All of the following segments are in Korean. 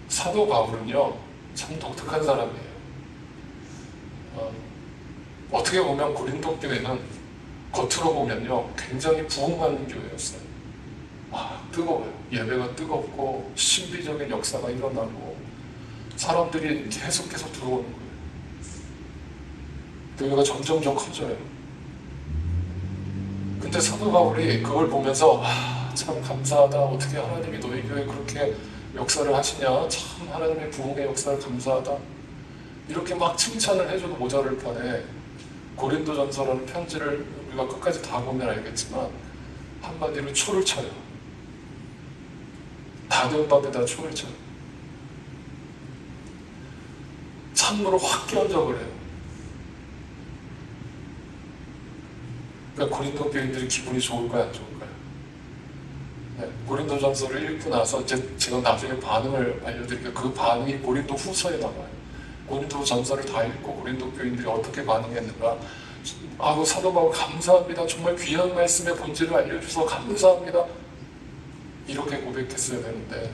사도 바울은요, 참 독특한 사람이에요. 어떻게 보면 고린도 교회는 겉으로 보면요, 굉장히 부흥하는 교회였어요. 뜨거워요. 예배가 뜨겁고 신비적인 역사가 일어나고 사람들이 계속해서 들어오는 거예요. 교회가 점점점 커져요. 근데 사도 바울이 그걸 보면서 참 감사하다. 어떻게 하나님이 너희 교회에 그렇게 역사를 하시냐. 참 하나님의 부흥의 역사를 감사하다. 이렇게 막 칭찬을 해줘도 모자랄 판에 고린도전서라는 편지를 우리가 끝까지 다 보면 알겠지만 한마디로 초를 쳐요. 닫은 밤에다 초를 쳐요. 찬물을 확 끼얹어 그래요. 그러니까 고린도 교인들이 기분이 좋을까요, 안 좋을까요? 네, 고린도전서를 읽고 나서 제가 나중에 반응을 알려드릴게요. 그 반응이 고린도 후서에 나와요. 고린도전서를 다 읽고 고린도 교인들이 어떻게 반응했는가. 사도 바울 감사합니다. 정말 귀한 말씀의 본질을 알려주셔서 감사합니다. 이렇게 고백했어야 되는데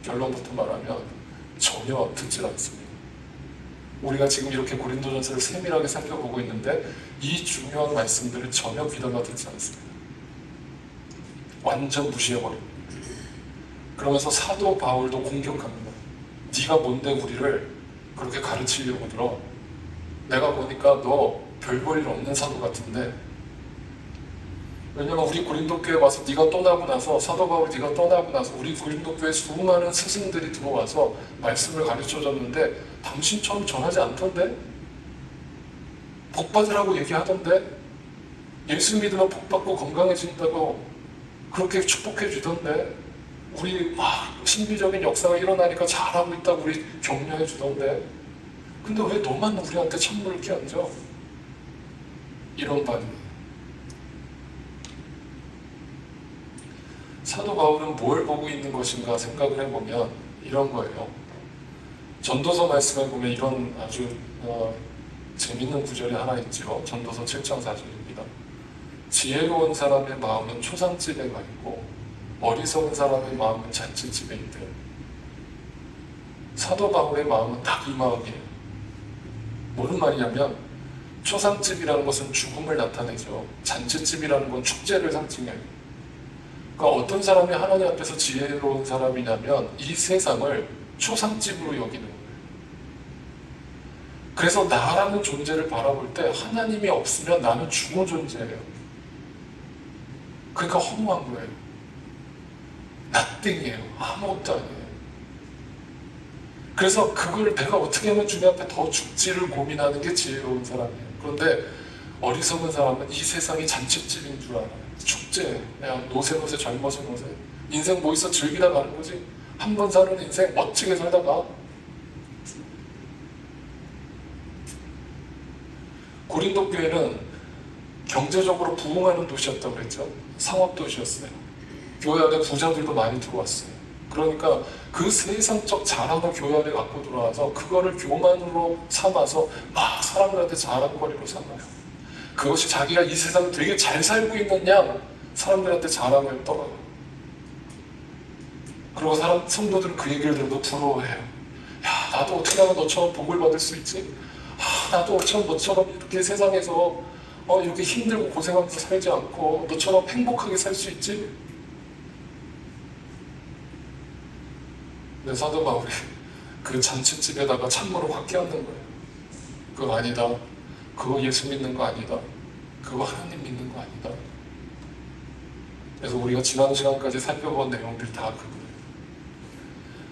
결론부터 말하면 전혀 듣질 않습니다. 우리가 지금 이렇게 고린도전서를 세밀하게 살펴보고 있는데 이 중요한 말씀들을 전혀 귀담아 듣지 않습니다. 완전 무시해버립니다. 그러면서 사도 바울도 공격합니다. 네가 뭔데 우리를 그렇게 가르치려고 들어? 내가 보니까 너 별 볼 일 없는 사도 같은데. 왜냐면 우리 고린도 교회 와서 네가 떠나고 나서, 사도 바울이 네가 떠나고 나서 우리 고린도 교회 수많은 스승들이 들어와서 말씀을 가르쳐줬는데 당신처럼 전하지 않던데? 복 받으라고 얘기하던데? 예수 믿으면 복 받고 건강해진다고 그렇게 축복해 주던데? 우리 신비적인 역사가 일어나니까 잘하고 있다고 우리 격려해 주던데? 근데 왜 너만 우리한테 찬물을 끼얹어? 이런 반응이에요. 사도 바울은 뭘 보고 있는 것인가 생각을 해보면 이런 거예요. 전도서 말씀에 보면 이런 아주 재밌는 구절이 하나 있죠. 전도서 7장 4절입니다. 지혜로운 사람의 마음은 초상집에 가 있고 어리석은 사람의 마음은 잔치집에 있대. 사도 바울의 마음은 딱 이 마음이에요. 무슨 말이냐면 초상집이라는 것은 죽음을 나타내죠. 잔치집이라는 건 축제를 상징해요. 그러니까 어떤 사람이 하나님 앞에서 지혜로운 사람이냐면 이 세상을 초상집으로 여기는 거예요. 그래서 나라는 존재를 바라볼 때 하나님이 없으면 나는 죽은 존재예요. 그러니까 허무한 거예요. nothing이에요. 아무것도 아니에요. 그래서 그걸 내가 어떻게 하면 주님 앞에 더 죽지를 고민하는 게 지혜로운 사람이에요. 그런데 어리석은 사람은 이 세상이 잔치집인 줄 알아요. 축제, 그냥 노세 젊어서 노세. 인생 뭐 있어 즐기다 가는 거지. 한 번 사는 인생 멋지게 살다가. 고린도 교회는 경제적으로 부흥하는 도시였다고 그랬죠. 상업 도시였어요. 교회 안에 부자들도 많이 들어왔어요. 그러니까 그 세상적 자랑을 교회 안에 갖고 들어와서 그거를 교만으로 삼아서 막 사람들한테 자랑거리로 삼아요. 그것이 자기가 이 세상에 되게 잘 살고 있는 양 사람들한테 자랑을 떠나요. 그리고 성도들은 그 얘기를 들어도 부러워해요. 야, 나도 어떻게 하면 너처럼 복을 받을 수 있지? 나도 어쩌면 너처럼 이렇게 세상에서 이렇게 힘들고 고생하면서 살지 않고 너처럼 행복하게 살 수 있지? 근데 사도 바울이 그 잔치집에다가 찬물을 확 끼얹는 거예요. 그거 아니다. 그거 예수 믿는 거 아니다. 그거 하나님 믿는 거 아니다. 그래서 우리가 지난 시간까지 살펴본 내용들이 다 그거예요.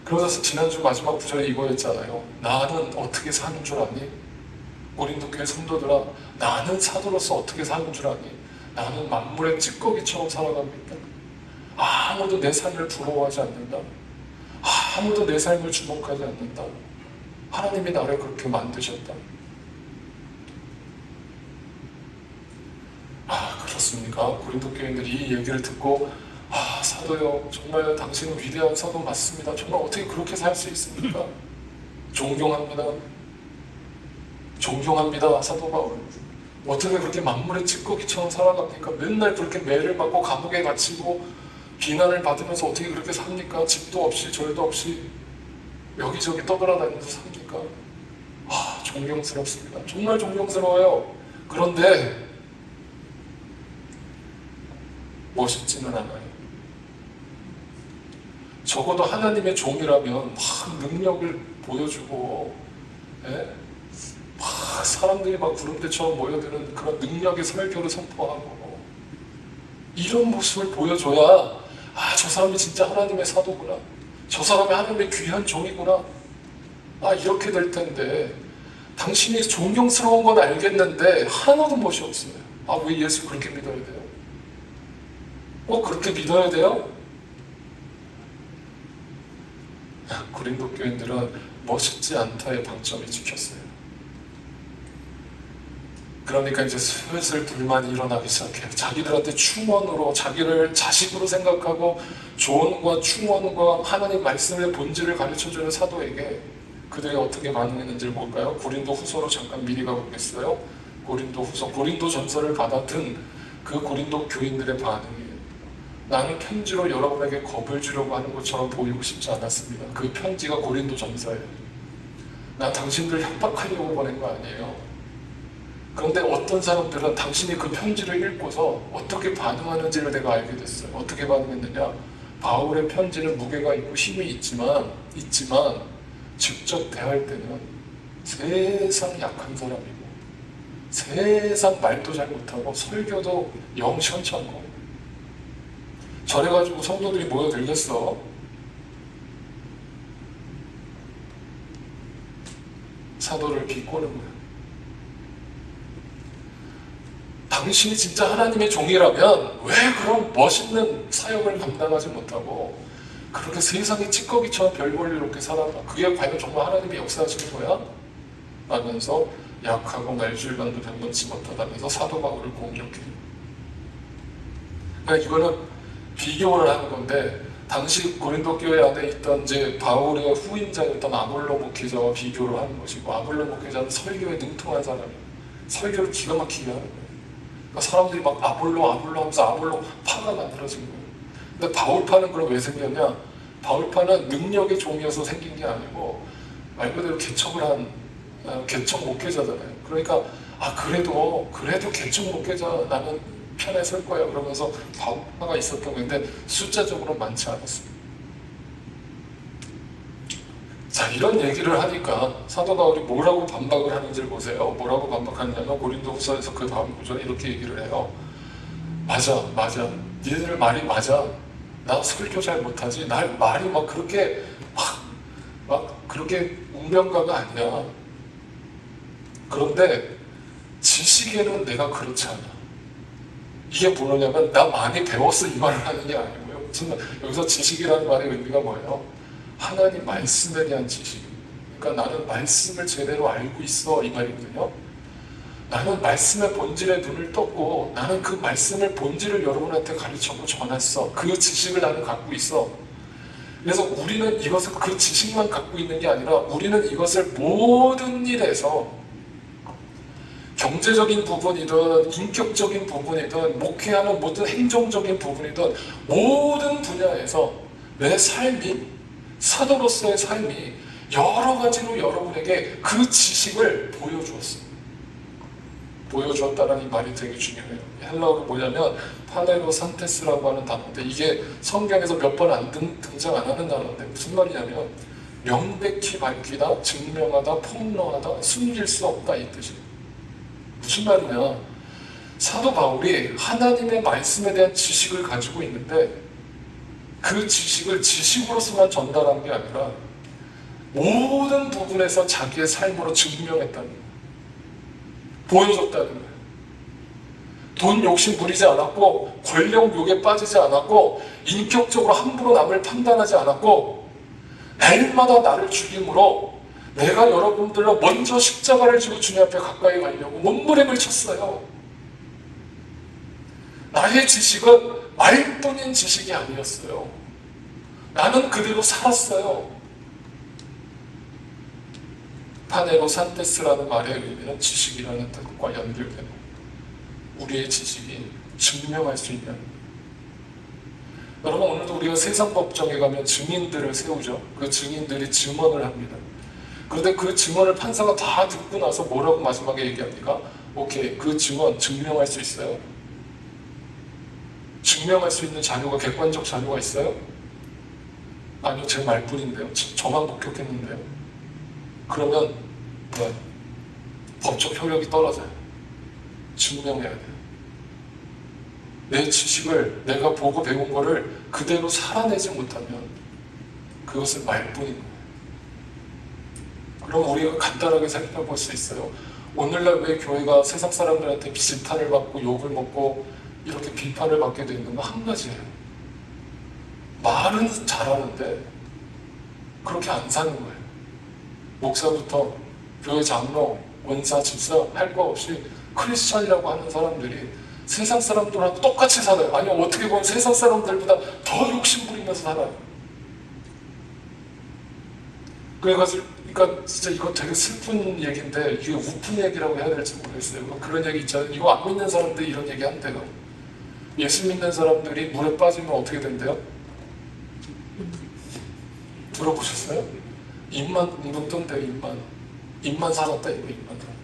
그러면서 지난주 마지막 구절에 이거였잖아요. 나는 어떻게 사는 줄 아니? 고린도 교회 성도들아, 나는 사도로서 어떻게 사는 줄 아니? 나는 만물의 찌꺼기처럼 살아가고 있다. 아무도 내 삶을 부러워하지 않는다. 아무도 내 삶을 주목하지 않는다. 하나님이 나를 그렇게 만드셨다. 그렇습니다. 어떻습니까? 고린도 교인들이 이 얘기를 듣고 사도요, 정말 당신은 위대한 사도 맞습니다. 정말 어떻게 그렇게 살 수 있습니까? 존경합니다. 존경합니다. 사도 바울. 어떻게 그렇게 만물의 찌꺼기처럼 살아갑니까? 맨날 그렇게 매를 맞고 감옥에 갇히고 비난을 받으면서 어떻게 그렇게 삽니까? 집도 없이 절도 없이 여기저기 떠돌아다니면서 삽니까? 존경스럽습니다. 정말 존경스러워요. 그런데 멋있지는 않아요. 적어도 하나님의 종이라면 막 능력을 보여주고, 막 사람들이 막 구름대처럼 모여드는 그런 능력의 설교를 선포하고 이런 모습을 보여줘야 저 사람이 진짜 하나님의 사도구나, 저 사람이 하나님의 귀한 종이구나, 이렇게 될 텐데, 당신이 존경스러운 건 알겠는데 하나도 멋이 없어요. 왜 예수 그렇게 믿어야 돼요? 그렇게 믿어야 돼요? 고린도 교인들은 멋있지 않다의 방점이 찍혔어요. 그러니까 이제 슬슬 불만이 일어나기 시작해요. 자기들한테 충원으로, 자기를 자식으로 생각하고 조언과 충원과 하나님 말씀의 본질을 가르쳐주는 사도에게 그들이 어떻게 반응했는지를 볼까요? 고린도 후서로 잠깐 미리 가보겠어요. 고린도 후서, 고린도 전서를 받아든 그 고린도 교인들의 반응이에요. 나는 편지로 여러분에게 겁을 주려고 하는 것처럼 보이고 싶지 않았습니다. 그 편지가 고린도 전서예요. 나 당신들 협박하려고 보낸 거 아니에요. 그런데 어떤 사람들은 당신이 그 편지를 읽고서 어떻게 반응하는지를 내가 알게 됐어요. 어떻게 반응했느냐? 바울의 편지는 무게가 있고 힘이 있지만 직접 대할 때는 세상 약한 사람이고 세상 말도 잘 못하고 설교도 영 시원찮고 저래가지고 성도들이 모여들겠어. 사도를 비꼬는 거야. 당신이 진짜 하나님의 종이라면 왜 그런 멋있는 사역을 감당하지 못하고 그렇게 세상의 찌꺼기처럼 별 볼일 없게 살아가? 그게 과연 정말 하나님이 역사하시는 거야? 라면서 약하고 말줄반도 변변치 못하다면서 사도 바울을 공격해요. 그러니까 이거는 비교를 하는 건데, 당시 고린도 교회 안에 있던 이제 바울의 후임자였던 아볼로 목회자와 비교를 하는 것이고, 아볼로 목회자는 설교에 능통한 사람이에요. 설교를 기가 막히게 하는 거예요. 그러니까 사람들이 막 아볼로 하면서 아볼로 파가 만들어진 거예요. 근데 바울파는 그럼 왜 생겼냐? 바울파는 능력의 종이어서 생긴 게 아니고 말 그대로 개척을 한 개척 목회자잖아요. 그러니까 그래도 개척 목회자 나는 편에 설 거야 그러면서 바울파가 있었던 건데 숫자적으로 많지 않았습니다. 자, 이런 얘기를 하니까 사도 바울이 뭐라고 반박을 하는지를 보세요. 뭐라고 반박하냐면 고린도 후서에서 그 다음 구절에 이렇게 얘기를 해요. 맞아. 니들 말이 맞아. 나 설교 잘 못하지. 날 말이 막 그렇게 그렇게 운명가가 아니야. 그런데 지식에는 내가 그렇지 않아. 이게 뭐냐면 나 많이 배웠어 이 말을 하는 게 아니고요. 무슨 여기서 지식이라는 말의 의미가 뭐예요? 하나님 말씀에 대한 지식. 그러니까 나는 말씀을 제대로 알고 있어 이 말이거든요. 나는 말씀의 본질에 눈을 떴고 나는 그 말씀의 본질을 여러분한테 가르쳐고 전했어. 그 지식을 나는 갖고 있어. 그래서 우리는 이것을 그 지식만 갖고 있는 게 아니라 우리는 이것을 모든 일에서 경제적인 부분이든 인격적인 부분이든 목회하는 모든 행정적인 부분이든 모든 분야에서 내 삶이 사도로서의 삶이 여러 가지로 여러분에게 그 지식을 보여주었습니다. 보여주었다는 이 말이 되게 중요해요. 헬라어로 뭐냐면 파네로산테스라고 하는 단어인데 이게 성경에서 몇 번 등장 안 하는 단어인데 무슨 말이냐면 명백히 밝히다, 증명하다, 폭로하다, 숨길 수 없다 이 뜻이에요. 무슨 말이냐? 사도 바울이 하나님의 말씀에 대한 지식을 가지고 있는데 그 지식을 지식으로서만 전달한 게 아니라 모든 부분에서 자기의 삶으로 증명했다는 거예요. 보여줬다는 거예요. 돈 욕심 부리지 않았고 권력 욕에 빠지지 않았고 인격적으로 함부로 남을 판단하지 않았고 날마다 나를 죽임으로 내가 여러분들로 먼저 십자가를 지고 주님 앞에 가까이 가려고 몸부림을 쳤어요. 나의 지식은 말뿐인 지식이 아니었어요. 나는 그대로 살았어요. 파네로산테스라는 말의 의미는 지식이라는 뜻과 연결되는 우리의 지식이 증명할 수 있는. 여러분, 오늘도 우리가 세상 법정에 가면 증인들을 세우죠. 그 증인들이 증언을 합니다. 그런데 그 증언을 판사가 다 듣고 나서 뭐라고 마지막에 얘기합니까? 오케이, 그 증언 증명할 수 있어요? 증명할 수 있는 자료가, 객관적 자료가 있어요? 아니요, 제 말뿐인데요. 저만 목격했는데요. 그러면 네, 법적 효력이 떨어져요. 증명해야 돼요. 내 지식을, 내가 보고 배운 거를 그대로 살아내지 못하면 그것은 말뿐인 거예요. 그럼 우리가 간단하게 살펴볼 수 있어요. 오늘날 왜 교회가 세상 사람들한테 비판을 받고 욕을 먹고 이렇게 비판을 받게 되는 건 한 가지예요. 말은 잘하는데 그렇게 안 사는 거예요. 목사부터 교회 장로, 원사, 집사 할 거 없이 크리스찬이라고 하는 사람들이 세상 사람들하고 똑같이 살아요. 아니, 어떻게 보면 세상 사람들보다 더 욕심 부리면서 살아요. 그러니까 진짜 이거 되게 슬픈 얘기인데 이게 우픈 얘기라고 해야 될지 모르겠어요. 그런 얘기 있잖아요. 이거 안 믿는 사람들이 이런 얘기 한대요. 예수 믿는 사람들이 물에 빠지면 어떻게 된대요? 들어보셨어요? 입만 웅둥 뜬대요. 입만 살았다 이거. 입만 살았다.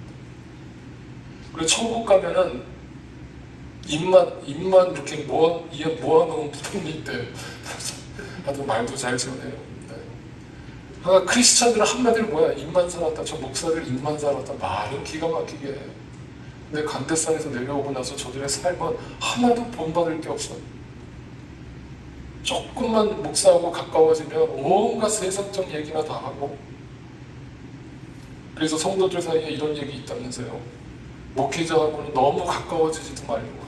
그리고 천국 가면은 입만 이렇게 모아놓은 무덤이 있대요. 아주 말도 잘 지어내요. 그러니까 크리스찬들은 한마디로 뭐야? 입만 살았다. 저 목사들 입만 살았다. 말은 기가 막히게 해요. 근데 강대상에서 내려오고 나서 저들의 삶은 하나도 본받을 게 없어요. 조금만 목사하고 가까워지면 온갖 세상적 얘기나 다 하고. 그래서 성도들 사이에 이런 얘기 있다면서요. 목회자하고는 너무 가까워지지도 말고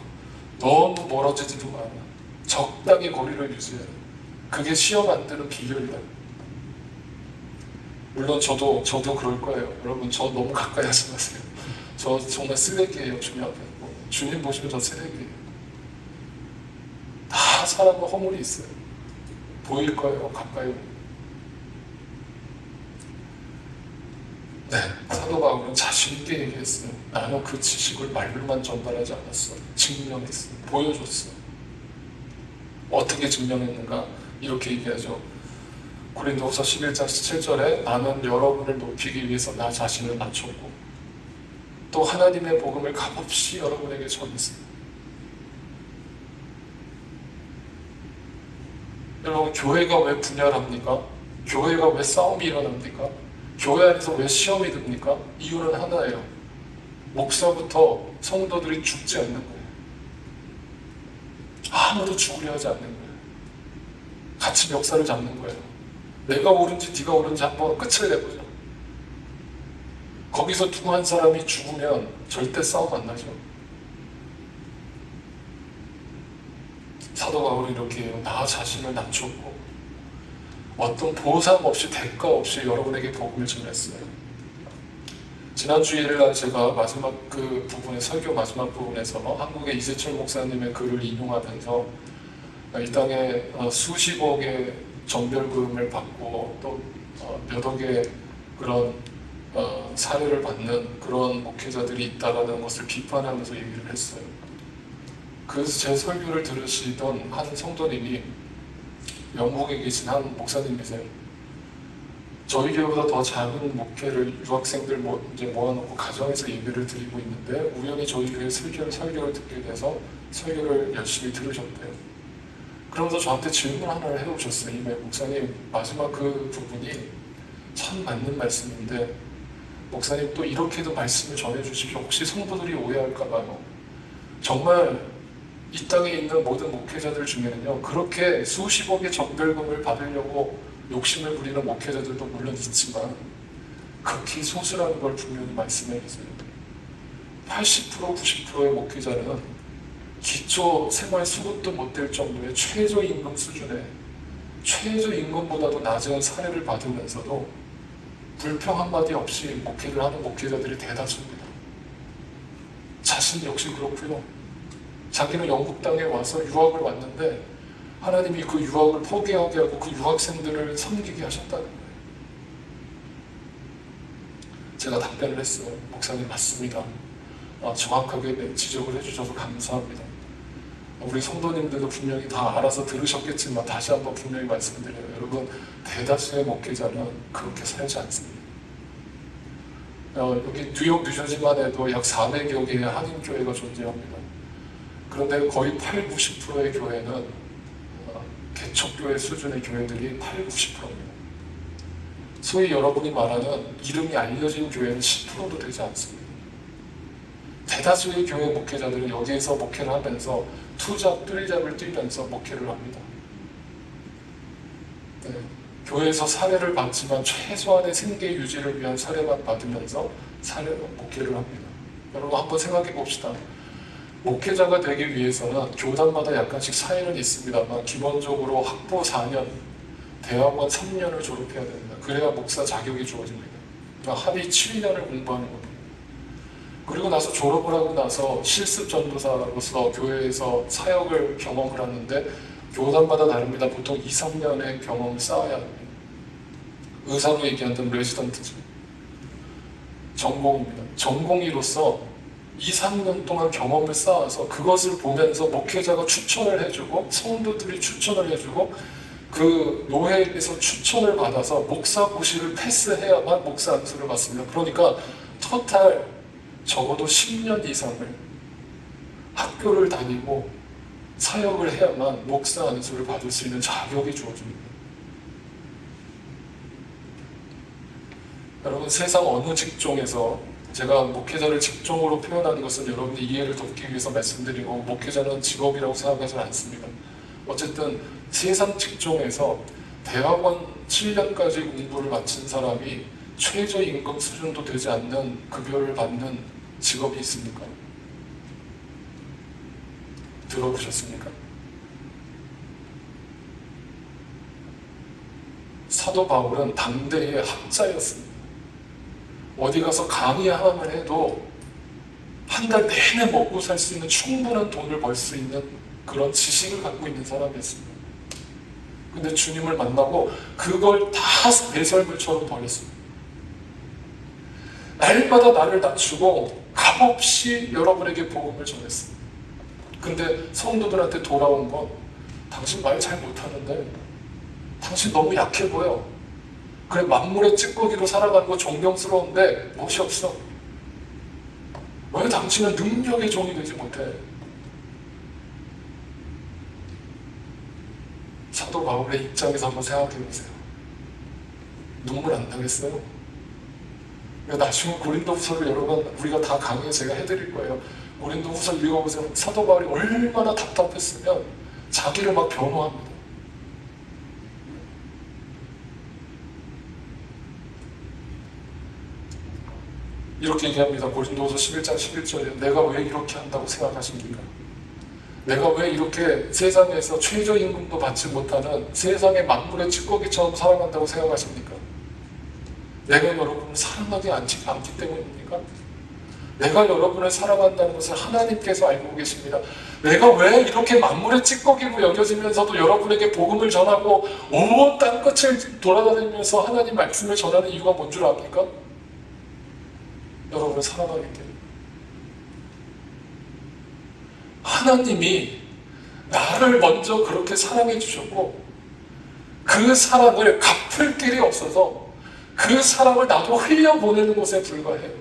너무 멀어지지도 말고 적당히 거리를 유지해요. 그게 시험 안 되는 비결이다. 물론 저도 그럴 거예요. 여러분, 저 너무 가까이 하지 마세요. 저 정말 쓰레기예요. 주님 앞에. 주님 보시면 저 쓰레기예요. 다 사람은 허물이 있어요. 보일 거예요. 가까이. 네, 사도 바울은 자신 있게 얘기했어요. 나는 그 지식을 말로만 전달하지 않았어. 증명했어. 보여줬어. 어떻게 증명했는가? 이렇게 얘기하죠. 고린도후서 11장 17절에 나는 여러분을 높이기 위해서 나 자신을 낮췄고 또 하나님의 복음을 값없이 여러분에게 전했어요. 여러분, 교회가 왜 분열합니까? 교회가 왜 싸움이 일어납니까? 교회 안에서 왜 시험이 듭니까? 이유는 하나예요. 목사부터 성도들이 죽지 않는 거예요. 아무도 죽으려 하지 않는 거예요. 같이 멱살을 잡는 거예요. 내가 옳은지 네가 옳은지 한번 끝을 내보자. 거기서 누구 한 사람이 죽으면 절대 싸움 안 나죠. 사도 바울이 이렇게 해요. 나 자신을 낮췄고 어떤 보상 없이 대가 없이 여러분에게 복음을 전했어요. 지난 주일날 제가 마지막 그 부분에, 설교 마지막 부분에서 한국의 이재철 목사님의 글을 인용하면서 이 땅에 수십억의 정별금을 받고 또 몇 억의 그런 사례를 받는 그런 목회자들이 있다라는 것을 비판하면서 얘기를 했어요. 그래서 제 설교를 들으시던 한 성도님이 영국에 계신 한 목사님이세요. 저희 교회보다 더 작은 목회를 유학생들 이제 모아놓고 가정에서 예배를 드리고 있는데 우연히 저희 교회 설교를 듣게 돼서 설교를 열심히 들으셨대요. 그러면서 저한테 질문 하나를 해오셨어요. 목사님, 마지막 그 부분이 참 맞는 말씀인데 목사님 또 이렇게도 말씀을 전해주십시오. 혹시 성도들이 오해할까 봐요. 정말 이 땅에 있는 모든 목회자들 중에는요, 그렇게 수십억의 정별금을 받으려고 욕심을 부리는 목회자들도 물론 있지만 극히 소수라는 걸 분명히 말씀해 주세요. 80%, 90%의 목회자는 기초 생활 수급도 못 될 정도의 최저임금 수준의 최저임금보다도 낮은 사례를 받으면서도 불평 한마디 없이 목회를 하는 목회자들이 대다수입니다. 자신 역시 그렇고요. 자기는 영국 땅에 와서 유학을 왔는데 하나님이 그 유학을 포기하게 하고 그 유학생들을 섬기게 하셨다는 거예요. 제가 답변을 했어요. 목사님 맞습니다. 정확하게 지적을 해주셔서 감사합니다. 우리 성도님들도 분명히 다 알아서 들으셨겠지만 다시 한번 분명히 말씀드려요. 여러분, 대다수의 목회자는 그렇게 살지 않습니다. 여기 뉴욕, 뉴저지만 해도 약 400여 개의 한인교회가 존재합니다. 그런데 거의 80~90%의 교회는 개척교회 수준의 교회들이 80~90%입니다. 소위 여러분이 말하는 이름이 알려진 교회는 10%도 되지 않습니다. 대다수의 교회 목회자들은 여기에서 목회를 하면서 투잡, 뚜리잡을 뛰면서 목회를 합니다. 네. 교회에서 사례를 받지만 최소한의 생계 유지를 위한 사례만 받으면서 목회를 합니다. 여러분 한번 생각해 봅시다. 목회자가 되기 위해서는 교단마다 약간씩 차이는 있습니다만 기본적으로 학부 4년, 대학원 3년을 졸업해야 됩니다. 그래야 목사 자격이 주어집니다. 그러니까 합의 7년을 공부하는 겁니다. 그리고 나서 졸업을 하고 나서 실습 전도사로서 교회에서 사역을 경험을 하는데 교단마다 다릅니다. 보통 2~3년의 경험을 쌓아야 합니다. 의사로 얘기한다면 레지던트죠. 전공입니다. 전공의로서 2~3년 동안 경험을 쌓아서 그것을 보면서 목회자가 추천을 해주고 성도들이 추천을 해주고 그 노회에서 추천을 받아서 목사 고시를 패스해야만 목사 안수를 받습니다. 그러니까 토탈 적어도 10년 이상을 학교를 다니고 사역을 해야만 목사 안수를 받을 수 있는 자격이 주어집니다. 여러분, 세상 어느 직종에서 제가 목회자를 직종으로 표현하는 것은 여러분의 이해를 돕기 위해서 말씀드리고 목회자는 직업이라고 생각하지 않습니다. 어쨌든 세상 직종에서 대학원 7년까지 공부를 마친 사람이 최저임금 수준도 되지 않는 급여를 받는 직업이 있습니까? 들어보셨습니까? 사도 바울은 당대의 학자였습니다. 어디 가서 강의함을 해도 한 달 내내 먹고 살 수 있는 충분한 돈을 벌 수 있는 그런 지식을 갖고 있는 사람이었습니다. 근데 주님을 만나고 그걸 다 배설물처럼 버렸습니다. 날마다 나를 낮추고 값없이 여러분에게 복음을 전했습니다. 근데 성도들한테 돌아온 건 당신 말 잘 못하는데 당신 너무 약해 보여. 그래, 만물의 찌꺼기로 살아가는 거 존경스러운데 멋이 없어. 왜 당신은 능력의 종이 되지 못해? 사도 바울의 입장에서 한번 생각해 보세요. 눈물 안 나겠어요? 나중에 고린도후서를 여러분 우리가 다 강의에 제가 해드릴 거예요. 고린도후서 읽어보세요. 사도 바울이 얼마나 답답했으면 자기를 막 변호합니다. 이렇게 얘기합니다. 고린도후서 11장 11절에 내가 왜 이렇게 한다고 생각하십니까? 내가 왜 이렇게 세상에서 최저임금도 받지 못하는 세상의 만물의 찌꺼기처럼 살아간다고 생각하십니까? 내가 여러분을 사랑하지 않기 때문입니까? 내가 여러분을 사랑한다는 것을 하나님께서 알고 계십니다. 내가 왜 이렇게 만물의 찌꺼기로 여겨지면서도 여러분에게 복음을 전하고 온 땅끝을 돌아다니면서 하나님 말씀을 전하는 이유가 뭔 줄 압니까? 여러분을 사랑하기 때문에. 하나님이 나를 먼저 그렇게 사랑해 주셨고 그 사랑을 갚을 길이 없어서 그 사랑을 나도 흘려보내는 것에 불과해요.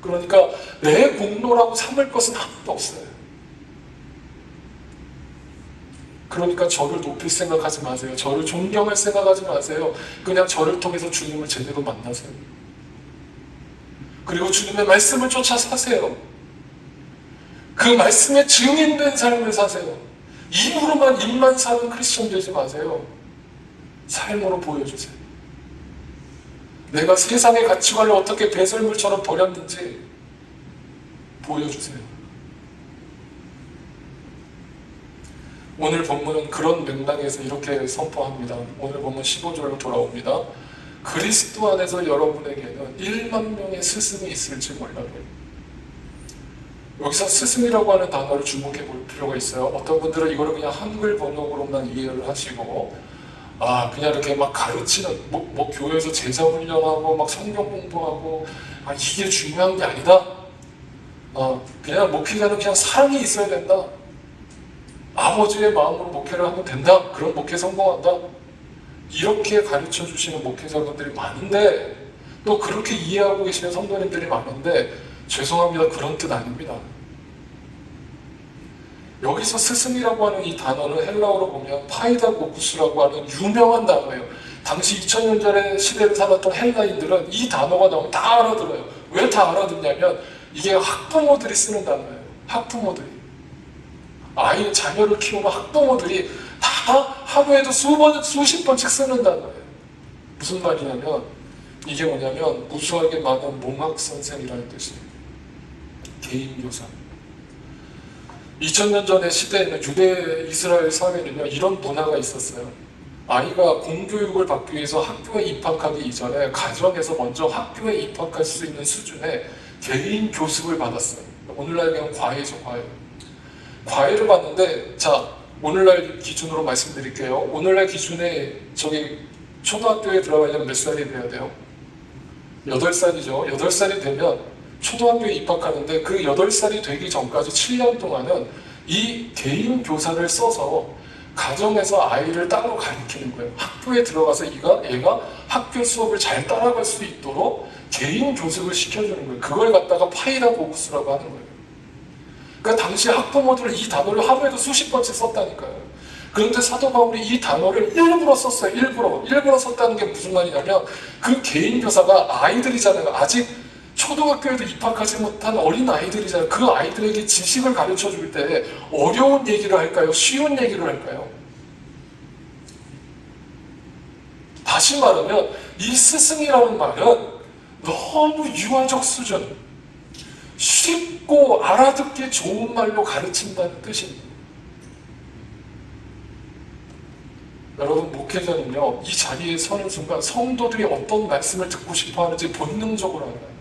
그러니까 내 공로라고 삼을 것은 아무도 없어요. 그러니까 저를 높일 생각하지 마세요. 저를 존경할 생각하지 마세요. 그냥 저를 통해서 주님을 제대로 만나세요. 그리고 주님의 말씀을 쫓아 사세요. 그 말씀에 증인된 삶을 사세요. 입만 사는 크리스천 되지 마세요. 삶으로 보여주세요. 내가 세상의 가치관을 어떻게 배설물처럼 버렸는지 보여주세요. 오늘 본문은 그런 맥락에서 이렇게 선포합니다. 오늘 본문 15절로 돌아옵니다. 그리스도 안에서 여러분에게는 1만 명의 스승이 있을지 몰라도 여기서 스승이라고 하는 단어를 주목해 볼 필요가 있어요. 어떤 분들은 이거를 그냥 한글 번역으로만 이해를 하시고, 그냥 이렇게 막 가르치는, 교회에서 제자 훈련하고, 막 성경 공부하고, 이게 중요한 게 아니다. 그냥 목회자는 그냥 사랑이 있어야 된다. 아버지의 마음으로 목회를 하면 된다. 그럼 목회 성공한다. 이렇게 가르쳐 주시는 목회자분들이 많은데, 또 그렇게 이해하고 계시는 성도님들이 많은데, 죄송합니다. 그런 뜻 아닙니다. 여기서 스승이라고 하는 이 단어는 헬라어로 보면 파이다고쿠스라고 하는 유명한 단어예요. 당시 2000년 전에 시대를 살았던 헬라인들은 이 단어가 나오면 다 알아들어요. 왜 다 알아듣냐면 이게 학부모들이 쓰는 단어예요. 학부모들이. 자녀를 키우는 학부모들이 다 하루에도 수십 번씩 쓰는 단어예요. 무슨 말이냐면 이게 뭐냐면 무수하게 많은 몽학 선생이라는 뜻이에요. 개인 교사. 2000년 전의 시대에는 유대 이스라엘 사회는요, 이런 문화가 있었어요. 아이가 공교육을 받기 위해서 학교에 입학하기 이전에 가정에서 먼저 학교에 입학할 수 있는 수준의 개인 교습을 받았어요. 오늘날 그냥 과외죠, 과외. 과외를 받는데, 자, 오늘날 기준으로 말씀드릴게요. 오늘날 기준에 초등학교에 들어가려면 몇 살이 돼야 돼요? 8살이죠. 8살이 되면 초등학교에 입학하는데 그 8살이 되기 전까지 7년 동안은 이 개인 교사를 써서 가정에서 아이를 따로 가르치는 거예요. 학교에 들어가서 얘가 학교 수업을 잘 따라갈 수 있도록 개인 교습을 시켜주는 거예요. 그걸 갖다가 파이다고쿠스라고 하는 거예요. 그러니까 당시 학부모들은 이 단어를 하루에도 수십 번씩 썼다니까요. 그런데 사도 바울이 이 단어를 일부러 썼어요. 일부러 썼다는 게 무슨 말이냐면 그 개인 교사가 아이들이잖아요. 아직 초등학교에도 입학하지 못한 어린 아이들이잖아요. 그 아이들에게 지식을 가르쳐 줄 때 어려운 얘기를 할까요? 쉬운 얘기를 할까요? 다시 말하면 이 스승이라는 말은 너무 유아적 수준, 쉽고 알아듣기 좋은 말로 가르친다는 뜻입니다. 여러분, 목회자는요, 이 자리에 서는 순간 성도들이 어떤 말씀을 듣고 싶어 하는지 본능적으로 알아요.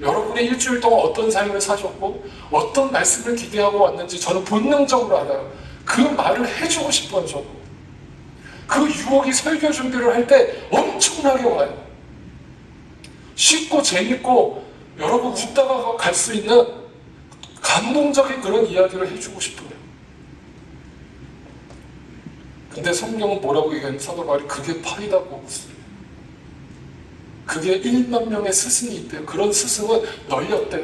여러분이 일주일 동안 어떤 삶을 사셨고 어떤 말씀을 기대하고 왔는지 저는 본능적으로 알아요. 그 말을 해주고 싶어요. 저도 그 유혹이 설교 준비를 할 때 엄청나게 와요. 쉽고 재밌고 여러분 웃다가 갈 수 있는 감동적인 그런 이야기를 해주고 싶어요. 근데 성경은 뭐라고 얘기하는 사도 바울이 그게 파이다고쿠스예요. 그게 1만 명의 스승이 있대요. 그런 스승은 널렸대요.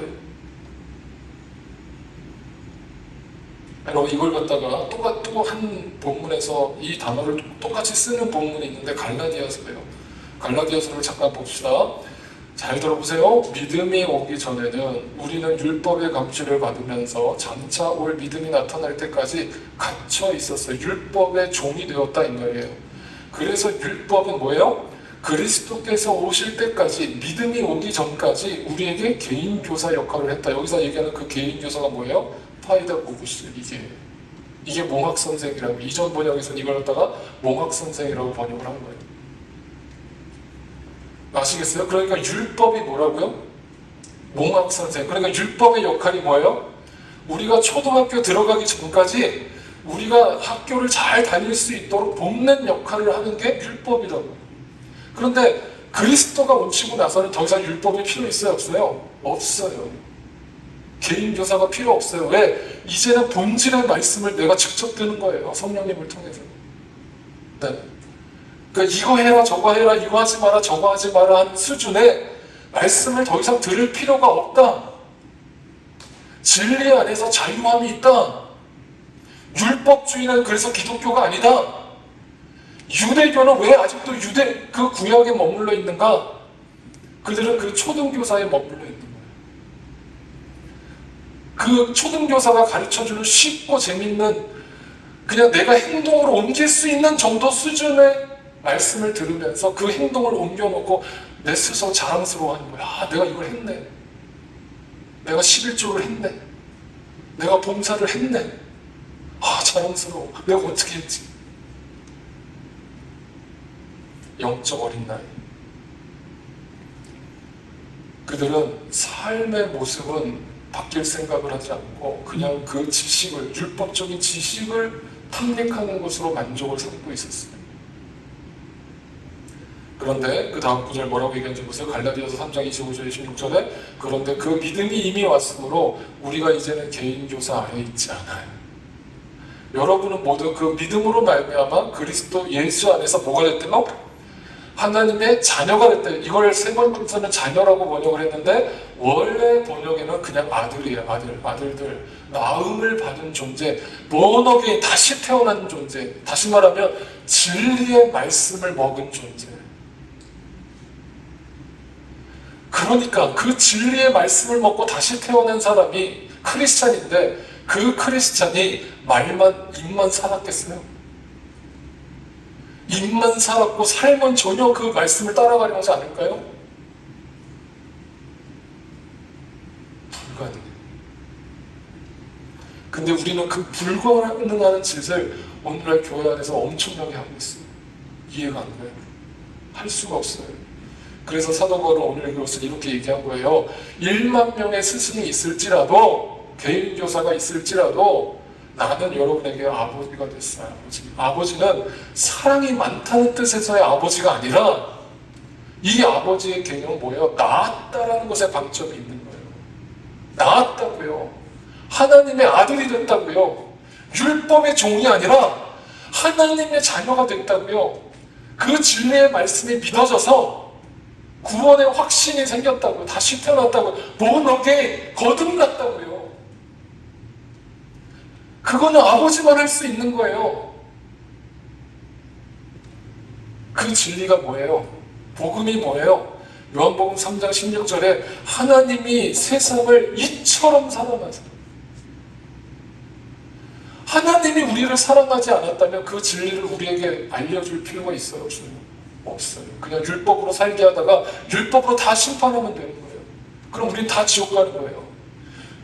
여러분, 이걸 갖다가 또 한 본문에서 이 단어를 똑같이 쓰는 본문이 있는데 갈라디아서예요. 갈라디아서를 잠깐 봅시다. 잘 들어보세요. 믿음이 오기 전에는 우리는 율법의 감시를 받으면서 장차 올 믿음이 나타날 때까지 갇혀 있었어요. 율법의 종이 되었다 이 말이에요. 그래서 율법은 뭐예요? 그리스도께서 오실 때까지, 믿음이 오기 전까지 우리에게 개인 교사 역할을 했다. 여기서 얘기하는 그 개인 교사가 뭐예요? 파이다고쿠스. 이게 몽학 선생이라고, 이전 번역에서는 이걸 갖다가 몽학 선생이라고 번역을 한 거예요. 아시겠어요? 그러니까 율법이 뭐라고요? 몽학 선생. 그러니까 율법의 역할이 뭐예요? 우리가 초등학교 들어가기 전까지 우리가 학교를 잘 다닐 수 있도록 돕는 역할을 하는 게 율법이라고. 그런데 그리스도가 오시고 나서는 더 이상 율법이 필요 있어요? 없어요? 없어요. 개인 교사가 필요 없어요. 왜? 이제는 본질의 말씀을 내가 직접 듣는 거예요. 성령님을 통해서. 네. 그러니까 이거 해라 저거 해라 이거 하지 마라 저거 하지 마라 하는 수준의 말씀을 더 이상 들을 필요가 없다. 진리 안에서 자유함이 있다. 율법주의는 그래서 기독교가 아니다. 유대교는 왜 아직도 그 구약에 머물러 있는가? 그들은 그 초등교사에 머물러 있는 거예요. 그 초등교사가 가르쳐주는 쉽고 재밌는, 그냥 내가 행동으로 옮길 수 있는 정도 수준의 말씀을 들으면서 그 행동을 옮겨놓고 내 스스로 자랑스러워하는 거야. 내가 이걸 했네. 내가 11조를 했네. 내가 봉사를 했네. 자랑스러워. 내가 어떻게 했지? 영적 어린 나이. 그들은 삶의 모습은 바뀔 생각을 하지 않고 그냥 그 지식을, 율법적인 지식을 탐닉하는 것으로 만족을 삼고 있었어요. 그런데 그 다음 구절 뭐라고 얘기하는지 보세요. 갈라디아서 3장 25절 26절에 그런데 그 믿음이 이미 왔으므로 우리가 이제는 개인교사 안에 있지 않아요. 여러분은 모두 그 믿음으로 말미암아 그리스도 예수 안에서 뭐가 됐대요? 하나님의 자녀가 됐다. 이걸 세 번째는 자녀라고 번역을 했는데 원래 번역에는 그냥 아들이에요. 아들들. 낳음을 받은 존재, 번역에 다시 태어난 존재. 다시 말하면 진리의 말씀을 먹은 존재. 그러니까 그 진리의 말씀을 먹고 다시 태어난 사람이 크리스찬인데 그 크리스찬이 입만 살았겠어요? 입만 살았고 삶은 전혀 그 말씀을 따라가려 하지 않을까요? 불가능해요. 근데 우리는 그 불가능한 짓을 오늘날 교회 안에서 엄청나게 하고 있어요. 이해가 안 가요. 할 수가 없어요. 그래서 사도 바울은 오늘 이것을 이렇게 얘기한 거예요. 1만 명의 스승이 있을지라도, 개인 교사가 있을지라도 나는 여러분에게 아버지가 됐어요. 아버지는 사랑이 많다는 뜻에서의 아버지가 아니라 이 아버지의 개념은 뭐예요? 낳았다라는 것에 방점이 있는 거예요. 낳았다고요. 하나님의 아들이 됐다고요. 율법의 종이 아니라 하나님의 자녀가 됐다고요. 그 진리의 말씀이 믿어져서 구원의 확신이 생겼다고요. 다시 태어났다고요. 본업에 거듭났다고요. 그거는 아버지만 할 수 있는 거예요. 그 진리가 뭐예요? 복음이 뭐예요? 요한복음 3장 16절에 하나님이 세상을 이처럼 사랑하세요. 하나님이 우리를 사랑하지 않았다면 그 진리를 우리에게 알려줄 필요가 있어요? 없어요. 그냥 율법으로 살게 하다가 율법으로 다 심판하면 되는 거예요. 그럼 우린 다 지옥 가는 거예요.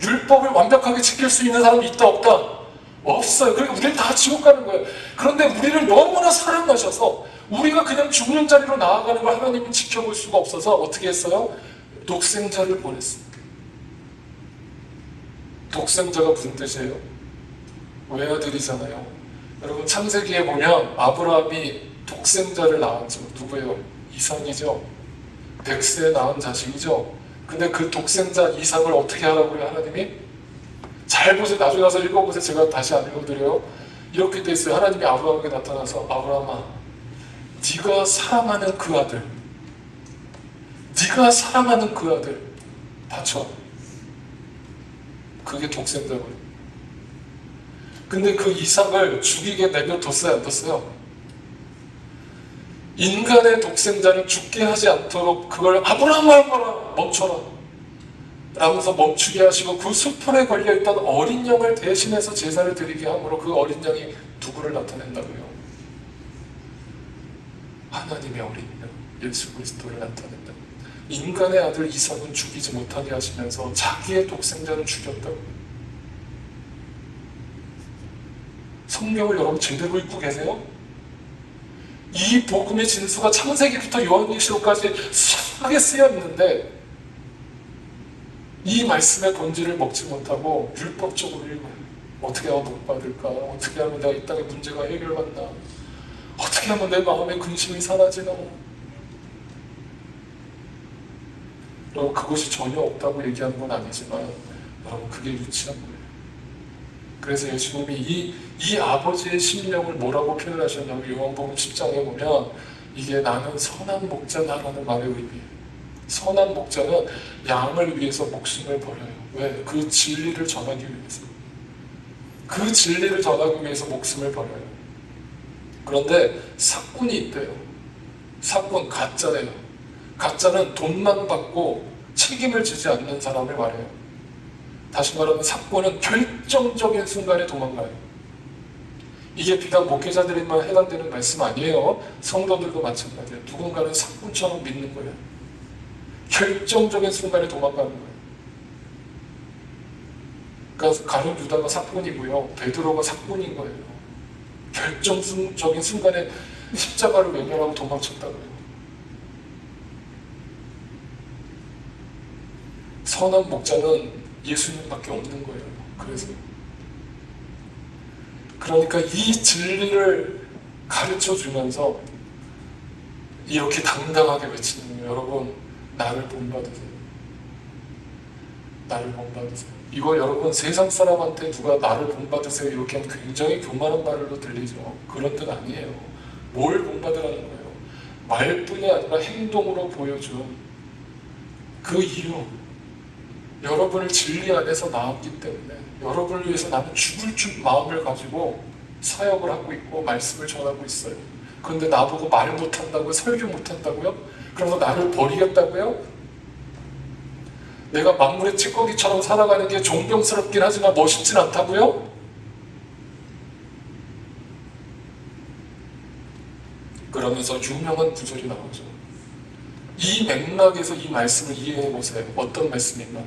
율법을 완벽하게 지킬 수 있는 사람이 있다 없다? 없어요. 그러니까 우리는 다 지옥 가는 거예요. 그런데 우리를 너무나 사랑하셔서 우리가 그냥 죽는 자리로 나아가는 걸 하나님은 지켜볼 수가 없어서 어떻게 했어요? 독생자를 보냈어요. 독생자가 무슨 뜻이에요? 외아들이잖아요. 여러분 창세기에 보면 아브라함이 독생자를 낳았죠. 누구예요? 이삭이죠. 백세에 낳은 자식이죠. 근데 그 독생자 이삭을 어떻게 하라고요? 하나님이? 잘 보세요. 나중에 가서 읽어보세요. 제가 다시 안 읽어드려요. 이렇게 돼 있어요. 하나님이 아브라함에게 나타나서 아브라함아, 네가 사랑하는 그 아들, 네가 사랑하는 그 아들 바쳐. 그게 독생자고요. 근데 그 이삭을 죽이게 내버려뒀어요? 안 뒀어요? 인간의 독생자를 죽게 하지 않도록 그걸 아브라함아 멈춰라 라면서 멈추게 하시고 그 수풀에 걸려있던 어린 양을 대신해서 제사를 드리게 함으로 그 어린 양이 누구를 나타낸다고요? 하나님의 어린 양 예수 그리스도를 나타낸다. 인간의 아들 이삭은 죽이지 못하게 하시면서 자기의 독생자를 죽였다고요. 성경을 여러분 제대로 읽고 계세요? 이 복음의 진수가 창세기부터 요한계시록까지 수하게 쓰여 있는데 이 말씀의 본질을 먹지 못하고 율법적으로 읽어요. 어떻게 하면 복 받을까? 어떻게 하면 내가 이 땅의 문제가 해결받나? 어떻게 하면 내 마음의 근심이 사라지나? 여러분 그것이 전혀 없다고 얘기하는 건 아니지만 여러분 그게 유치한 거예요. 그래서 예수님이 이 아버지의 심령을 뭐라고 표현하셨냐면 요한복음 10장에 보면 이게 나는 선한 목자다라는 말의 의미예요. 선한 목자는 양을 위해서 목숨을 버려요. 왜? 그 진리를 전하기 위해서. 그 진리를 전하기 위해서 목숨을 버려요. 그런데 사꾼이 있대요. 사꾼, 가짜래요. 가짜는 돈만 받고 책임을 지지 않는 사람을 말해요. 다시 말하면 사꾼은 결정적인 순간에 도망가요. 이게 비단 목회자들에만 해당되는 말씀 아니에요. 성도들도 마찬가지예요. 누군가는 사꾼처럼 믿는 거예요. 결정적인 순간에 도망가는 거예요. 그러니까 가룟 유다가 사꾼이고요. 베드로가 사꾼인 거예요. 결정적인 순간에 십자가를 외면하고 도망쳤다고요. 선한 목자는 예수님밖에 없는 거예요. 그래서 그러니까 이 진리를 가르쳐 주면서 이렇게 당당하게 외치는 거예요. 여러분, 나를 본받으세요. 나를 본받으세요. 이거 여러분, 세상 사람한테 누가 나를 본받으세요 이렇게 하면 굉장히 교만한 말로 들리죠. 그런 뜻 아니에요. 뭘 본받으라는 거예요? 말뿐이 아니라 행동으로 보여준 그 이유, 여러분을 진리 안에서 낳았기 때문에 여러분을 위해서 나는 죽을 줄 마음을 가지고 사역을 하고 있고 말씀을 전하고 있어요. 그런데 나보고 말 못한다고요? 설교 못한다고요? 그래서 나를 버리겠다고요? 내가 만물의 찌꺼기처럼 살아가는 게 존경스럽긴 하지만 멋있진 않다고요? 그러면서 유명한 구절이 나오죠. 이 맥락에서 이 말씀을 이해해 보세요. 어떤 말씀인가?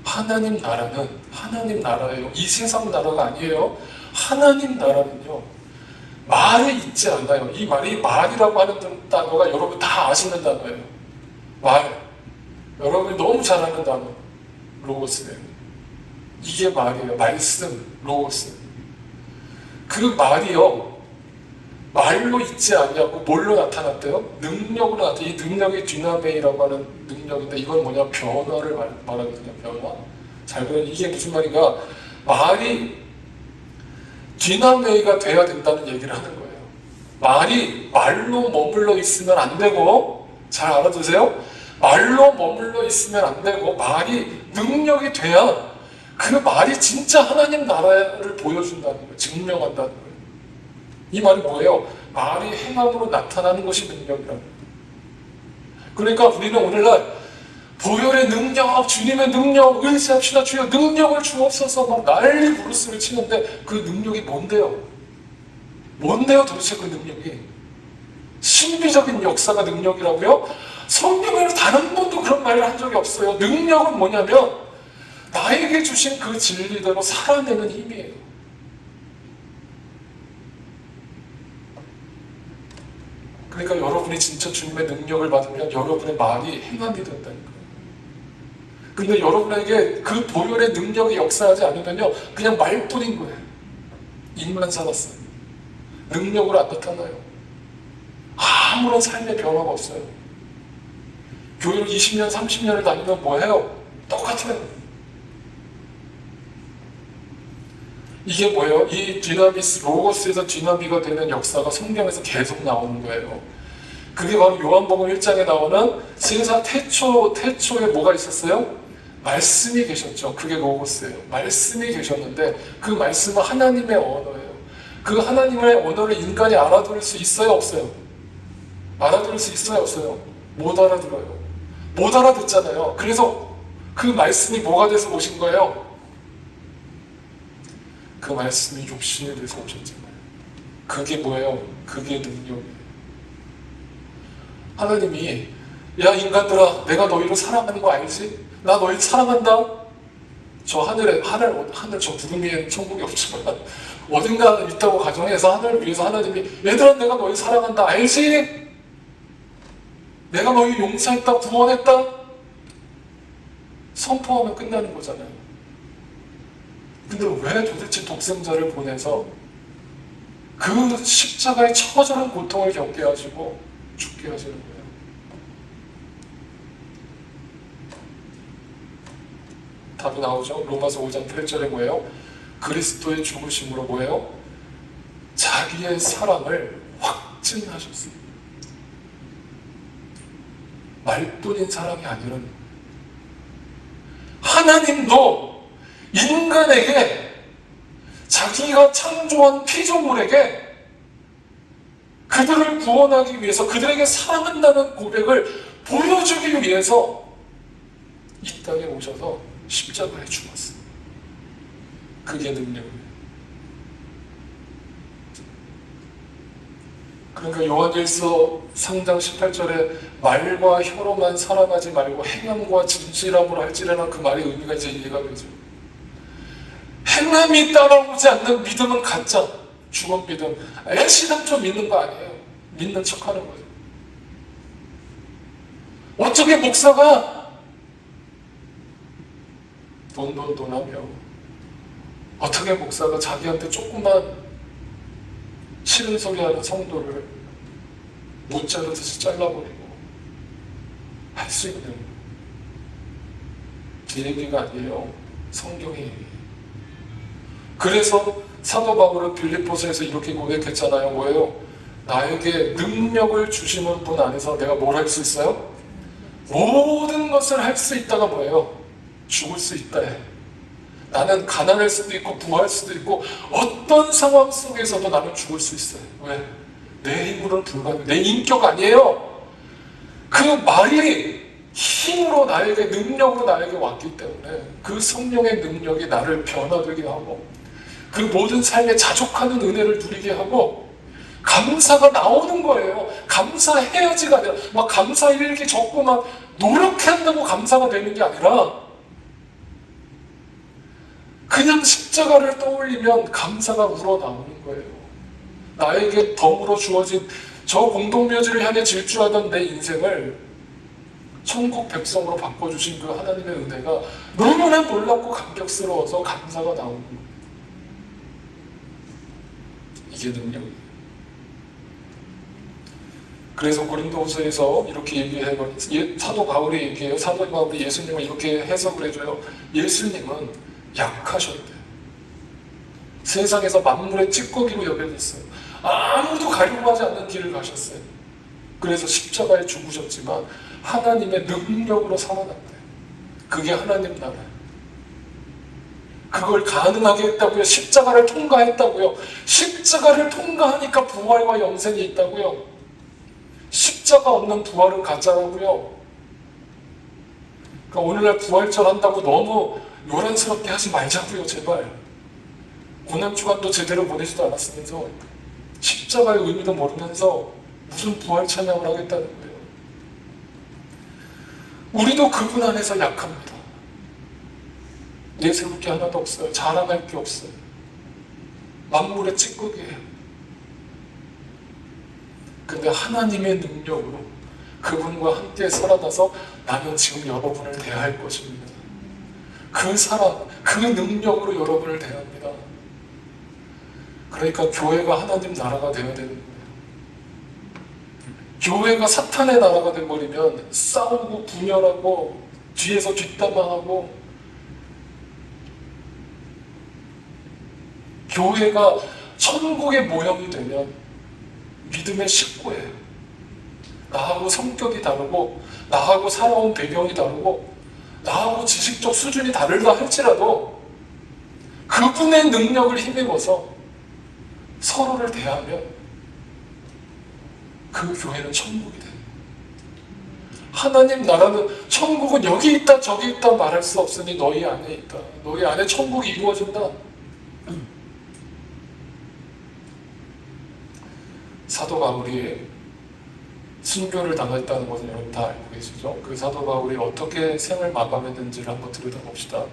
하나님 나라는 하나님 나라예요. 이 세상 나라가 아니에요. 하나님 나라는요, 말에 있지 않아요. 이 말이 말이라고 하는 단어가 여러분 다 아시는 단어예요. 말. 여러분이 너무 잘 아는 단어. 로고스예요. 이게 말이에요. 말씀, 로고스. 그 말이요, 말로 있지 않냐고 뭘로 나타났대요? 능력으로 나타나. 이 능력이 디나메이라고 하는 능력인데 이건 뭐냐? 변화를 말하거든요. 변화. 잘 보면 이게 무슨 말인가? 말이 디나메이가 돼야 된다는 얘기를 하는 거예요. 말이 말로 머물러 있으면 안 되고, 잘 알아두세요. 말로 머물러 있으면 안 되고 말이 능력이 돼야 그 말이 진짜 하나님 나라를 보여준다는 거예요. 증명한다는 거예요. 이 말이 뭐예요? 말이 행함으로 나타나는 것이 능력이라는 거예요. 그러니까 우리는 오늘날 보혈의 능력, 주님의 능력, 의지합시다. 주여 능력을 주옵소서 막 난리 부르스를 치는데 그 능력이 뭔데요? 뭔데요 도대체 그 능력이? 신비적인 역사가 능력이라고요? 성경에는 단 한 번도 그런 말을 한 적이 없어요. 능력은 뭐냐면 나에게 주신 그 진리대로 살아내는 힘이에요. 그러니까 여러분이 진짜 주님의 능력을 받으면 여러분의 말이 행함이 된다는 거예요. 근데 여러분에게 그 보혈의 능력이 역사하지 않으면요, 그냥 말뿐인 거예요. 입만 살았어요. 능력으로 안 나타나요. 아무런 삶의 변화가 없어요. 교회를 20년, 30년을 다니면 뭐해요? 똑같아요. 이게 뭐예요? 이 디나미스, 로고스에서 디나미가 되는 역사가 성경에서 계속 나오는 거예요. 그게 바로 요한복음 1장에 나오는 세상 태초에 뭐가 있었어요? 말씀이 계셨죠. 그게 로고스예요. 말씀이 계셨는데 그 말씀은 하나님의 언어예요. 그 하나님의 언어를 인간이 알아들을 수 있어요? 없어요? 알아들을 수 있어요? 없어요? 못 알아들어요. 못 알아듣잖아요. 그래서 그 말씀이 뭐가 돼서 오신 거예요? 그 말씀이 육신이 돼서 오셨잖아요. 그게 뭐예요? 그게 능력이에요. 하나님이 야 인간들아, 내가 너희를 사랑하는 거 알지? 나 너희 사랑한다. 저 하늘 저 구름 위에 천국이 없지만 어딘가 있다고 가정해서 하늘을 위해서 하나님이 얘들아 내가 너희 사랑한다 알지? 내가 너희 용서했다, 구원했다? 선포하면 끝나는 거잖아요. 근데 왜 도대체 독생자를 보내서 그 십자가의 처절한 고통을 겪게 하시고 죽게 하시는 거예요? 답이 나오죠. 로마서 5장 8절에 뭐예요? 그리스도의 죽으심으로 뭐예요? 자기의 사랑을 확증하셨어요. 말뿐인 사랑이 아니라는, 하나님도 인간에게 자기가 창조한 피조물에게 그들을 구원하기 위해서 그들에게 사랑한다는 고백을 보여주기 위해서 이 땅에 오셔서 십자가에 죽었어요. 그게 능력이에요. 그러니까 요한일서 3장 18절에 말과 혀로만 사랑하지 말고 행함과 진실함으로 할지라나, 그 말의 의미가 이제 이해가 되죠. 행함이 따라오지 않는 믿음은 가짜, 죽은 믿음. 애시당초 믿는 거 아니에요. 믿는 척하는 거죠. 어떻게 목사가 돈 하며 어떻게 목사가 자기한테 조그만 싫은 소리 하는 성도를 못 자르듯이 잘라버리고 할 수 있는 제 얘기가 아니에요. 성경의 얘기. 그래서 사도 바울은 빌립보서에서 이렇게 고백했잖아요. 뭐예요? 나에게 능력을 주시는 분 안에서 내가 뭘 할 수 있어요? 모든 것을 할 수 있다가 뭐예요? 죽을 수 있다 해. 나는 가난할 수도 있고 부할 수도 있고 어떤 상황 속에서도 나는 죽을 수 있어요. 왜? 내 힘으로는 불가능. 내 인격 아니에요. 그 말이 힘으로 나에게 능력으로 나에게 왔기 때문에 그 성령의 능력이 나를 변화되게 하고 그 모든 삶에 자족하는 은혜를 누리게 하고 감사가 나오는 거예요. 감사해야지가 아니라 막 감사 일기 적고 막 노력한다고 감사가 되는 게 아니라 그냥 십자가를 떠올리면 감사가 우러나오는 거예요. 나에게 덤으로 주어진 저 공동묘지를 향해 질주하던 내 인생을 천국 백성으로 바꿔주신 그 하나님의 은혜가 너무나 놀랍고 감격스러워서 감사가 나오는 거예요. 이게 능력이에요. 그래서 고린도후서에서 이렇게 얘기해요. 사도 바울이 얘기해요. 사도 바울이 예수님을 이렇게 해석을 해줘요. 예수님은 약하셨대. 세상에서 만물의 찌꺼기로 여겨졌어요. 아무도 가려고 하지 않는 길을 가셨어요. 그래서 십자가에 죽으셨지만 하나님의 능력으로 살아났대. 그게 하나님 나라예요. 그걸 가능하게 했다고요. 십자가를 통과했다고요. 십자가를 통과하니까 부활과 영생이 있다고요. 십자가 없는 부활은 가짜라고요. 그러니까 오늘날 부활절 한다고 너무 요란스럽게 하지 말자고요. 제발. 고난주간도 제대로 보내지도 않았으면서 십자가의 의미도 모르면서 무슨 부활 찬양을 하겠다는 거예요. 우리도 그분 안에서 약합니다. 내세울 게 하나도 없어요. 자랑할 게 없어요. 만물의 찌꺼기예요. 근데 하나님의 능력으로 그분과 함께 살아나서 나는 지금 여러분을 대할 것입니다. 그 사랑, 그 능력으로 여러분을 대합니다. 그러니까 교회가 하나님 나라가 되어야 되는 거예요. 교회가 사탄의 나라가 돼버리면 싸우고 분열하고 뒤에서 뒷담화하고 교회가 천국의 모형이 되면 믿음의 식구예요. 나하고 성격이 다르고 나하고 살아온 배경이 다르고 나하고 지식적 수준이 다르다 할지라도 그분의 능력을 힘입어서 서로를 대하면 그 교회는 천국이 돼요. 하나님 나라는 천국은 여기 있다 저기 있다 말할 수 없으니 너희 안에 있다. 너희 안에 천국이 이루어진다. 사도 바울이 순교를 당했다는 것은 여러분 다 알고 계시죠? 그 사도 바울이 어떻게 생을 마감했는지를 한번 들여다봅시다.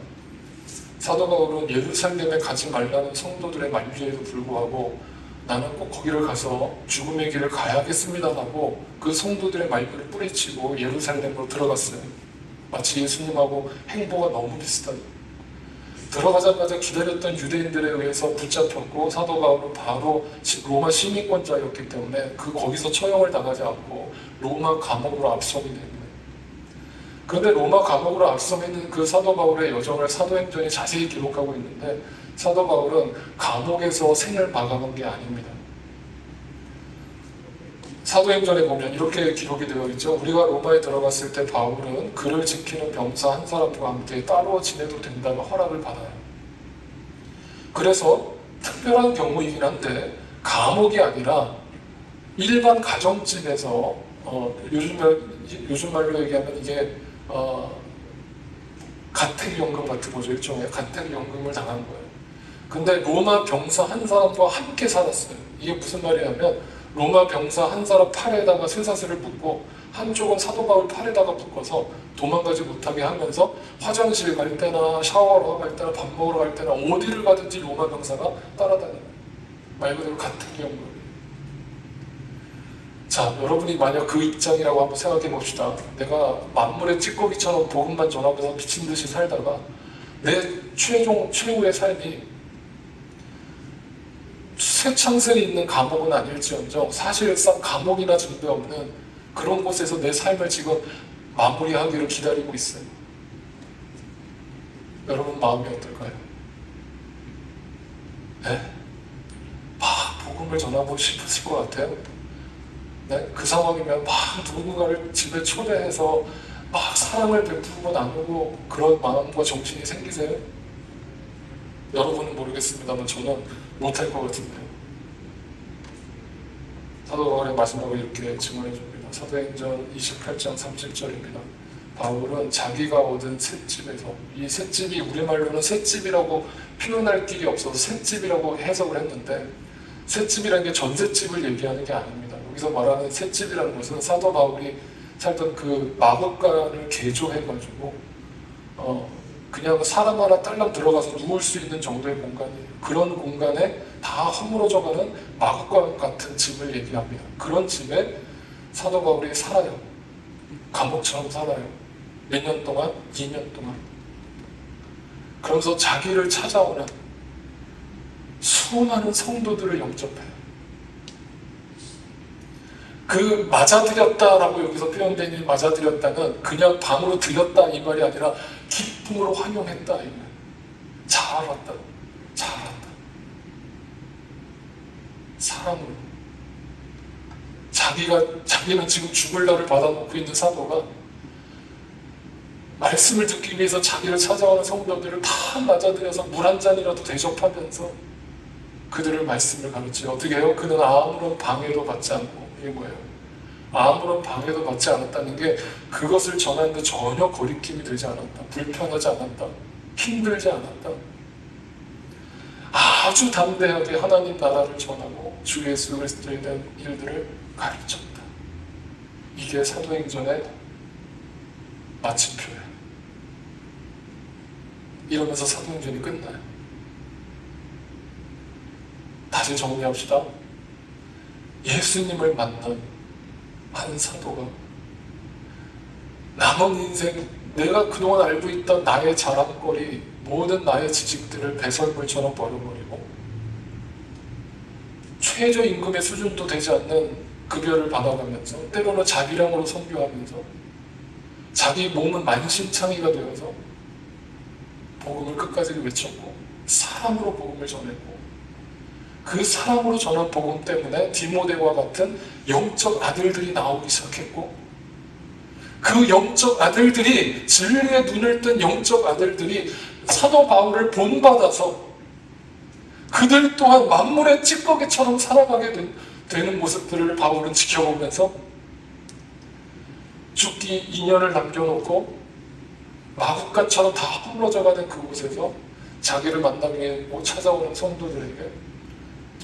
사도 바울은 예루살렘에 가지 말라는 성도들의 만류에도 불구하고 나는 꼭 거기를 가서 죽음의 길을 가야겠습니다 하고 그 성도들의 말류를 뿌리치고 예루살렘으로 들어갔어요. 마치 예수님하고 행보가 너무 비슷하죠. 들어가자마자 기다렸던 유대인들에 의해서 붙잡혔고 사도 바울은 바로 로마 시민권자였기 때문에 거기서 처형을 당하지 않고 로마 감옥으로 압송이 됩니다. 그런데 로마 감옥으로 압송했는 그 사도 바울의 여정을 사도행전이 자세히 기록하고 있는데 사도 바울은 감옥에서 생을 마감한 게 아닙니다. 사도행전에 보면 이렇게 기록이 되어 있죠. 우리가 로마에 들어갔을 때 바울은 그를 지키는 병사 한 사람과 함께 따로 지내도 된다는 허락을 받아요. 그래서 특별한 경우이긴 한데 감옥이 아니라 일반 가정집에서 요즘 말로 얘기하면 이게 가택연금 같은 거죠. 일종의 가택연금을 당한 거예요. 근데 로마 병사 한 사람과 함께 살았어요. 이게 무슨 말이냐면 로마 병사 한 사람 팔에다가 쇠사슬을 묶고 한쪽은 사도 바울 팔에다가 묶어서 도망가지 못하게 하면서 화장실 갈 때나 샤워하러 갈 때나 밥 먹으러 갈 때나 어디를 가든지 로마 병사가 따라다니는 말 그대로 가택연금. 자, 여러분이 만약 그 입장이라고 한번 생각해 봅시다. 내가 만물의 찌꺼기처럼 복음만 전하면서 미친 듯이 살다가 내 최후의 삶이 쇠창살이 있는 감옥은 아닐지언정 사실상 감옥이나 증거없는 그런 곳에서 내 삶을 지금 마무리하기를 기다리고 있어요. 여러분 마음이 어떨까요? 네? 막 복음을 전하고 싶으실 것 같아요. 네? 그 상황이면 막 누군가를 집에 초대해서 막 사랑을 베풀고 나누고 그런 마음과 정신이 생기세요? 여러분은 모르겠습니다만 저는 못할 것 같은데요. 사도 바울의 마지막으로 이렇게 증언해 줍니다. 사도행전 28장 30절입니다. 바울은 자기가 얻은 셋집에서, 이 셋집이 우리말로는 셋집이라고 표현할 길이 없어서 셋집이라고 해석을 했는데, 셋집이라는 게 전셋집을 얘기하는 게 아닙니다. 여기서 말하는 셋집이라는 것은 사도 바울이 살던 그 마법관을 개조해가지고 그냥 사람 하나 딸랑 들어가서 누울 수 있는 정도의 공간이에요. 그런 공간에 다 허물어져가는 마법관 같은 집을 얘기합니다. 그런 집에 사도 바울이 살아요. 감옥처럼 살아요. 몇 년 동안? 2년 동안. 그러면서 자기를 찾아오는 수많은 성도들을 영접해요. 그 맞아들였다라고 여기서 표현되는 맞아들였다는 그냥 방으로 들였다 이 말이 아니라 기쁨으로 환영했다 이 말. 잘 알았다. 잘 알았다. 사랑으로. 자기는 지금 죽을 날을 받아놓고 있는 사도가 말씀을 듣기 위해서 자기를 찾아오는 성도들을 다 맞아들여서 물 한 잔이라도 대접하면서 그들을 말씀을 가르쳐요. 어떻게 해요? 그는 아무런 방해도 받지 않고. 이게 뭐예요? 아무런 방해도 받지 않았다는 게 그것을 전하는데 전혀 거리낌이 되지 않았다. 불편하지 않았다. 힘들지 않았다. 아주 담대하게 하나님 나라를 전하고 주 예수 그리스도에 대한 일들을 가르쳤다. 이게 사도행전의 마침표예요. 이러면서 사도행전이 끝나요. 다시 정리합시다. 예수님을 만난 한 사도가 남은 인생, 내가 그동안 알고 있던 나의 자랑거리, 모든 나의 지식들을 배설물처럼 버려버리고 최저임금의 수준도 되지 않는 급여를 받아가면서 때로는 자비량으로 선교하면서 자기 몸은 만신창이가 되어서 복음을 끝까지 외쳤고 사랑으로 복음을 전했고 그 사랑으로 전한 복음 때문에 디모데와 같은 영적 아들들이 나오기 시작했고 그 영적 아들들이 진리의 눈을 뜬 영적 아들들이 사도 바울을 본받아서 그들 또한 만물의 찌꺼기처럼 살아가게 되는 모습들을 바울은 지켜보면서 죽기 2년을 남겨놓고 마구간처럼 다 허물어져가는 그곳에서 자기를 만나기 위해 찾아오는 성도들에게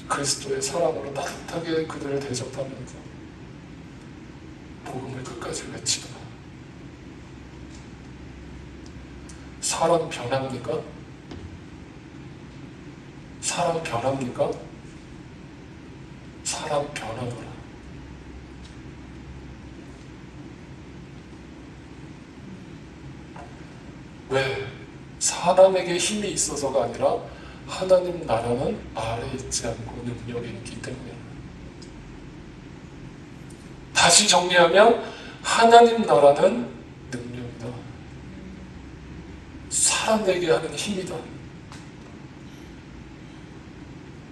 그리스도의 사랑으로 따뜻하게 그들을 대접하면서 복음을 끝까지 외치다. 사람 변합니까? 사람 변합니까? 사람 변하더라. 왜? 사람에게 힘이 있어서가 아니라 하나님 나라는 말에 있지 않고 능력에 있기 때문에. 다시 정리하면 하나님 나라는 능력이다. 살아내게 하는 힘이다.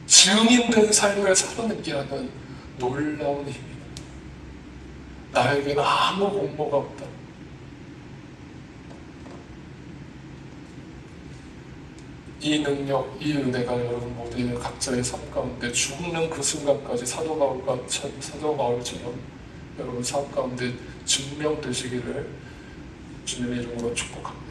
증인된 삶을 살아내게 하는 놀라운 힘이다. 나에게는 아무 공모가 없다. 이 능력, 이 은혜가 여러분 모두의 각자의 삶 가운데 죽는 그 순간까지 사도 바울처럼 여러분 삶 가운데 증명되시기를 주님의 이름으로 축복합니다.